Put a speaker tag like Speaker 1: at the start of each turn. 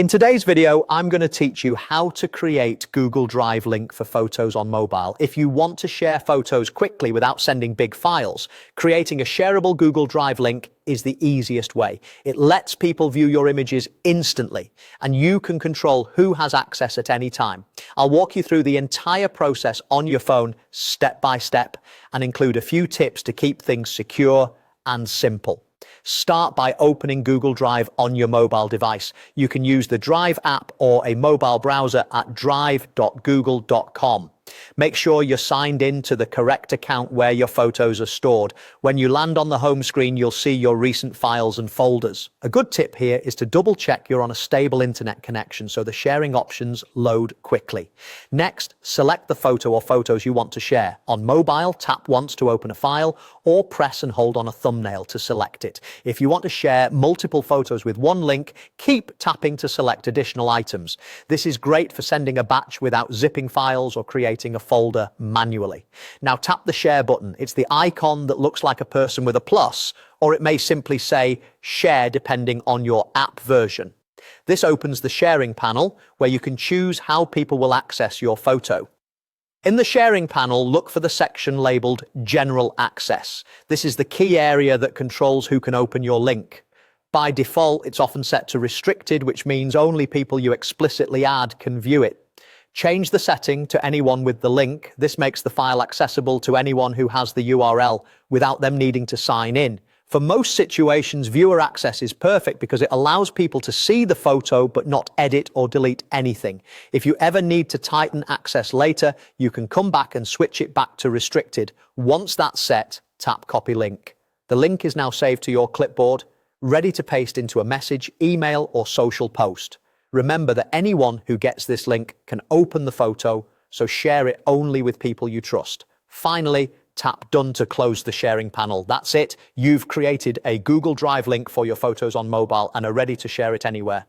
Speaker 1: In today's video, I'm going to teach you how to create Google Drive link for photos on mobile. If you want to share photos quickly without sending big files, creating a shareable Google Drive link is the easiest way. It lets people view your images instantly, and you can control who has access at any time. I'll walk you through the entire process on your phone step by step and include a few tips to keep things secure and simple. Start by opening Google Drive on your mobile device. You can use the Drive app or a mobile browser at drive.google.com. Make sure you're signed in to the correct account where your photos are stored. When you land on the home screen, you'll see your recent files and folders. A good tip here is to double check you're on a stable internet connection so the sharing options load quickly. Next, select the photo or photos you want to share. On mobile, tap once to open a file or press and hold on a thumbnail to select it. If you want to share multiple photos with one link, keep tapping to select additional items. This is great for sending a batch without zipping files or creating a folder manually. Now tap the share button. It's the icon that looks like a person with a plus, or it may simply say share depending on your app version. This opens the sharing panel where you can choose how people will access your photo. In the sharing panel, look for the section labeled General Access. This is the key area that controls who can open your link. By default, it's often set to restricted, which means only people you explicitly add can view it. Change the setting to anyone with the link. This makes the file accessible to anyone who has the URL without them needing to sign in. For most situations, viewer access is perfect because it allows people to see the photo but not edit or delete anything. If you ever need to tighten access later, you can come back and switch it back to restricted. Once that's set, tap Copy Link. The link is now saved to your clipboard, ready to paste into a message, email, or social post. Remember that anyone who gets this link can open the photo, so share it only with people you trust. Finally, tap Done to close the sharing panel. That's it. You've created a Google Drive link for your photos on mobile and are ready to share it anywhere.